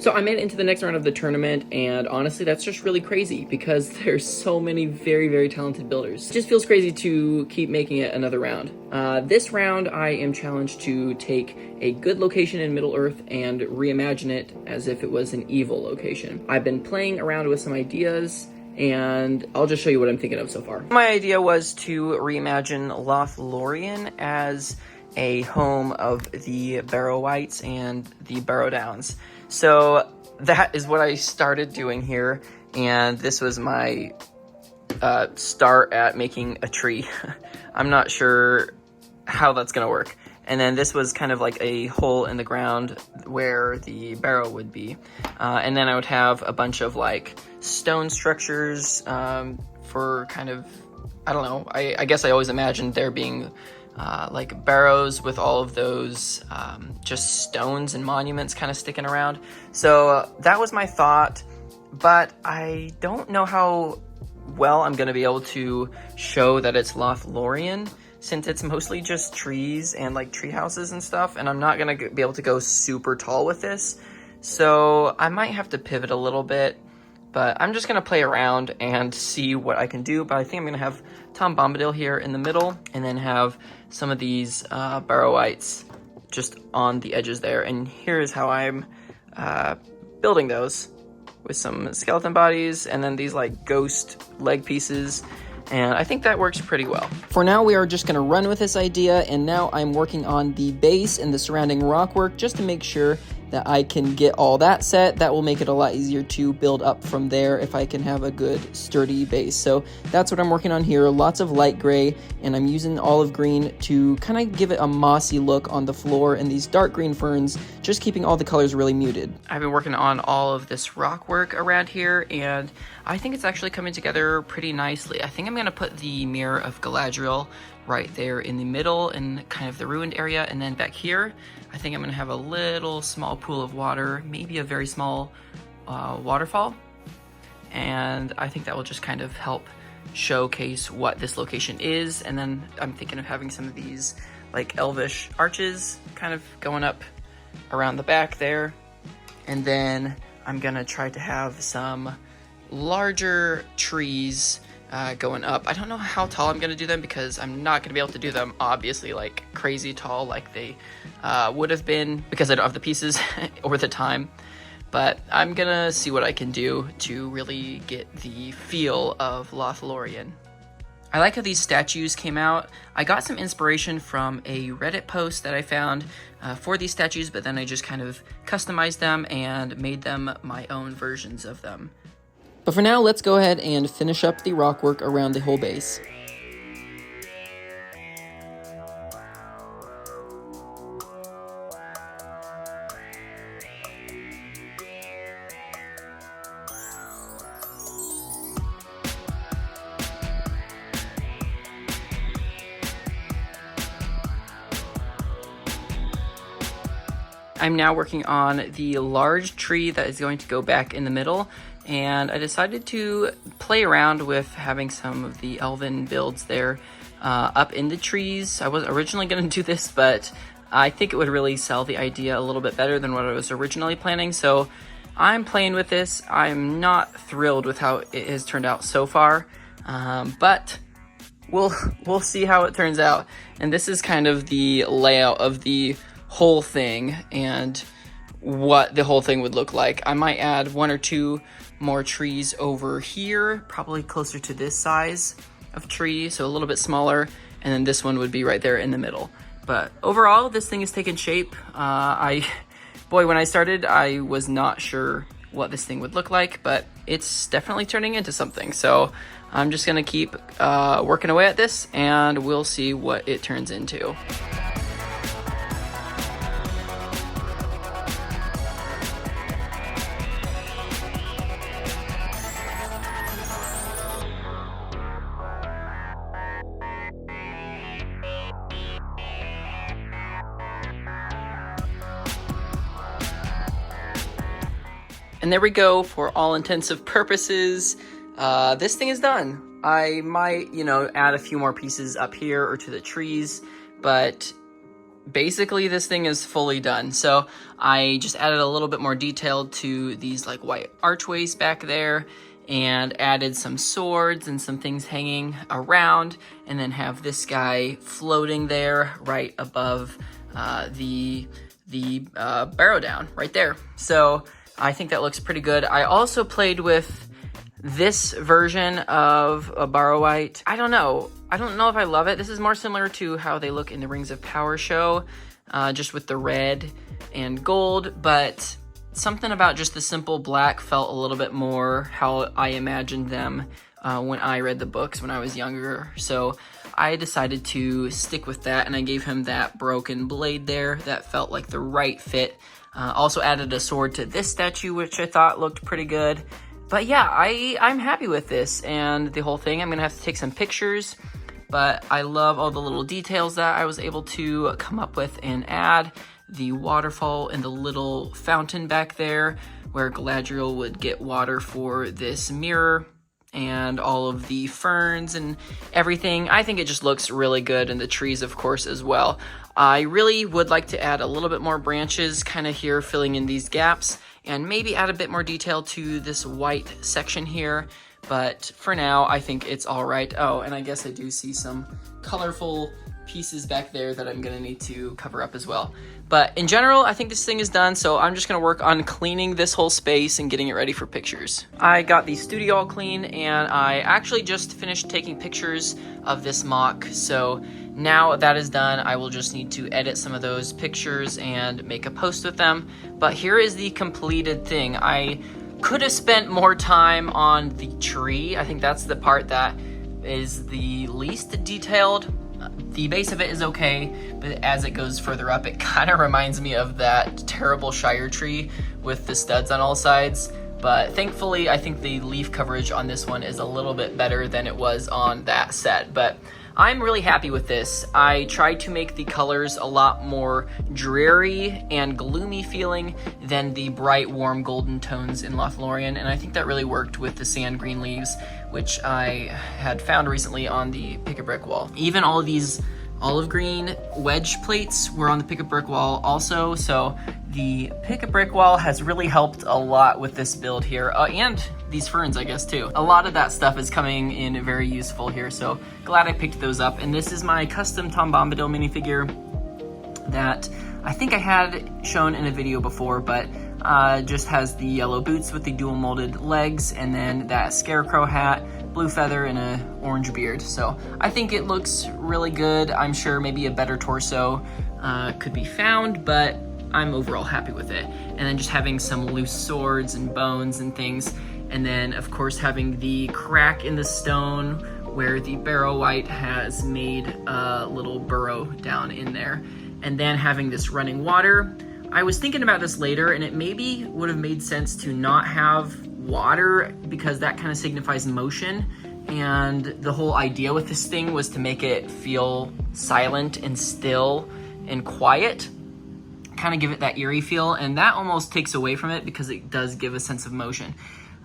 So I made it into the next round of the tournament, and honestly, that's just really crazy because there's so many very, very talented builders. It just feels crazy to keep making it another round. This round, I am challenged to take a good location in Middle-earth and reimagine it as if it was an evil location. I've been playing around with some ideas, and I'll just show you what I'm thinking of so far. My idea was to reimagine Lothlorien as a home of the barrow-wights and the barrow-downs. So that is what I started doing here, and this was my start at making a tree. I'm not sure how that's gonna work. And then this was kind of like a hole in the ground where the barrow would be. And then I would have a bunch of like stone structures for kind of, I don't know, I guess I always imagined there being like barrows with all of those just stones and monuments kind of sticking around. So that was my thought, but I don't know how well I'm going to be able to show that it's Lothlorien, since it's mostly just trees and like tree houses and stuff, and I'm not going to be able to go super tall with this. So I might have to pivot a little bit, but I'm just going to play around and see what I can do. But I think I'm going to have Tom Bombadil here in the middle, and then have some of these barrow-wights just on the edges there. And here's how I'm building those, with some skeleton bodies and then these like ghost leg pieces. And I think that works pretty well. For now, we are just going to run with this idea, and now I'm working on the base and the surrounding rock work just to make sure that I can get all that set. That will make it a lot easier to build up from there if I can have a good sturdy base. So that's what I'm working on here. Lots of light gray, and I'm using olive green to kind of give it a mossy look on the floor, and these dark green ferns, just keeping all the colors really muted. I've been working on all of this rock work around here, and I think it's actually coming together pretty nicely. I think I'm going to put the Mirror of Galadriel right there in the middle in kind of the ruined area, and then back here I think I'm going to have a little small pool of water, maybe a very small waterfall, and I think that will just kind of help showcase what this location is. And then I'm thinking of having some of these like elvish arches kind of going up around the back there, and then I'm going to try to have some larger trees going up. I don't know how tall I'm going to do them, because I'm not going to be able to do them obviously like crazy tall like they would have been, because I don't have the pieces or the time. But I'm going to see what I can do to really get the feel of Lothlorien. I like how these statues came out. I got some inspiration from a Reddit post that I found for these statues, but then I just kind of customized them and made them my own versions of them. But for now, let's go ahead and finish up the rock work around the whole base. I'm now working on the large tree that is going to go back in the middle, and I decided to play around with having some of the elven builds there up in the trees. I was originally going to do this, but I think it would really sell the idea a little bit better than what I was originally planning, so I'm playing with this. I'm not thrilled with how it has turned out so far, but we'll see how it turns out. And this is kind of the layout of the whole thing and what the whole thing would look like. I might add one or two more trees over here, probably closer to this size of tree, so a little bit smaller, and then this one would be right there in the middle. But overall, this thing is taking shape. Boy, when I started, I was not sure what this thing would look like, but it's definitely turning into something. So I'm just gonna keep working away at this, and we'll see what it turns into. And there we go. For all intensive purposes, this thing is done. I might, add a few more pieces up here or to the trees, but basically this thing is fully done. So I just added a little bit more detail to these like white archways back there, and added some swords and some things hanging around, and then have this guy floating there right above the barrow down right there. So I think that looks pretty good. I also played with this version of a barrow-wight. I don't know if I love it. This is more similar to how they look in the Rings of Power show, just with the red and gold, but something about just the simple black felt a little bit more how I imagined them when I read the books when I was younger. So I decided to stick with that, and I gave him that broken blade there that felt like the right fit. Also added a sword to this statue, which I thought looked pretty good. But yeah, I'm happy with this and the whole thing. I'm gonna have to take some pictures, but I love all the little details that I was able to come up with and add. The waterfall and the little fountain back there where Galadriel would get water for this mirror, and all of the ferns and everything. I think it just looks really good, and the trees, of course, as well. I really would like to add a little bit more branches kind of here, filling in these gaps, and maybe add a bit more detail to this white section here. But for now, I think it's all right. Oh, and I guess I do see some colorful pieces back there that I'm gonna need to cover up as well. But in general, I think this thing is done, so I'm just gonna work on cleaning this whole space and getting it ready for pictures. I got the studio all clean, and I actually just finished taking pictures of this mock, so now that is done, I will just need to edit some of those pictures and make a post with them. But here is the completed thing. I could have spent more time on the tree. I think that's the part that is the least detailed. The base of it is okay, but as it goes further up, it kind of reminds me of that terrible Shire tree with the studs on all sides. But thankfully, I think the leaf coverage on this one is a little bit better than it was on that set. But I'm really happy with this. I tried to make the colors a lot more dreary and gloomy feeling than the bright, warm golden tones in Lothlorien, and I think that really worked with the sand green leaves, which I had found recently on the pick-a-brick wall. Even all of these olive green wedge plates were on the pick-a-brick wall also, so the pick-a-brick wall has really helped a lot with this build here, and these ferns, I guess, too. A lot of that stuff is coming in very useful here, so glad I picked those up. And this is my custom Tom Bombadil minifigure that I think I had shown in a video before, but just has the yellow boots with the dual molded legs, and then that scarecrow hat, blue feather, and an orange beard. So I think it looks really good. I'm sure maybe a better torso could be found, but I'm overall happy with it. And then just having some loose swords and bones and things. And then, of course, having the crack in the stone where the barrow-wight has made a little burrow down in there. And then having this running water. I was thinking about this later, and it maybe would have made sense to not have water because that kind of signifies motion. And the whole idea with this thing was to make it feel silent and still and quiet. Kind of give it that eerie feel, and that almost takes away from it because it does give a sense of motion.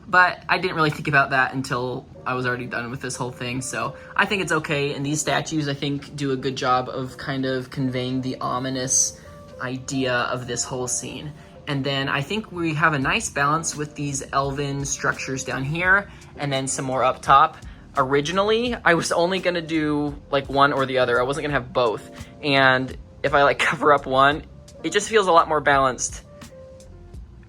But I didn't really think about that until I was already done with this whole thing, so I think it's okay. And these statues, I think, do a good job of kind of conveying the ominous idea of this whole scene. And then I think we have a nice balance with these elven structures down here, and then some more up top. Originally, I was only gonna do like one or the other. I wasn't gonna have both. And if I like cover up one, it just feels a lot more balanced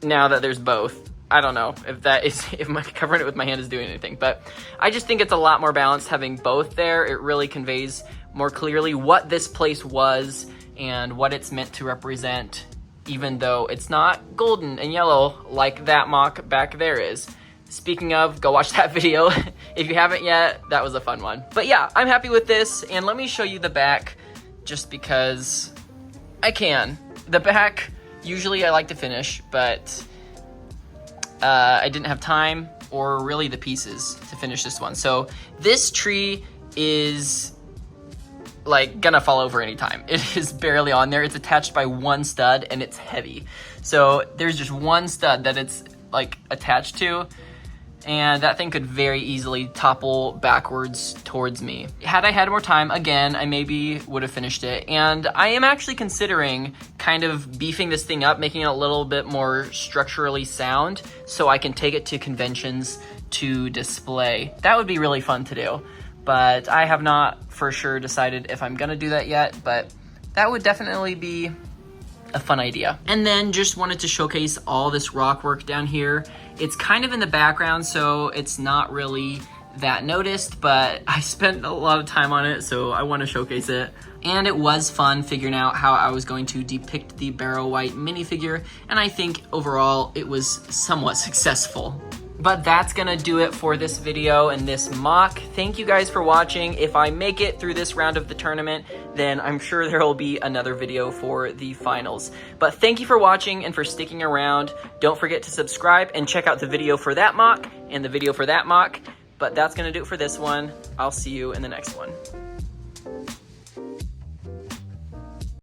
now that there's both. I don't know if my covering it with my hand is doing anything, but I just think it's a lot more balanced having both there. It really conveys more clearly what this place was and what it's meant to represent, even though it's not golden and yellow like that mock back there is. Speaking of, go watch that video if you haven't yet. That was a fun one. But yeah, I'm happy with this, and let me show you the back just because I can. The back, usually I like to finish, but I didn't have time or really the pieces to finish this one. So this tree is like gonna fall over anytime. It is barely on there. It's attached by one stud and it's heavy. So there's just one stud that it's like attached to. and that thing could very easily topple backwards towards me. Had I had more time, again, I maybe would have finished it. And I am actually considering kind of beefing this thing up, making it a little bit more structurally sound so I can take it to conventions to display. That would be really fun to do, but I have not for sure decided if I'm gonna do that yet, but that would definitely be a fun idea. And then just wanted to showcase all this rock work down here. It's kind of in the background, so it's not really that noticed, but I spent a lot of time on it, so I want to showcase it. And it was fun figuring out how I was going to depict the barrow-wight minifigure, and I think overall it was somewhat successful. But that's gonna do it for this video and this MOC. Thank you guys for watching. If I make it through this round of the tournament, then I'm sure there will be another video for the finals. But thank you for watching and for sticking around. Don't forget to subscribe and check out the video for that MOC and the video for that MOC. But that's gonna do it for this one. I'll see you in the next one.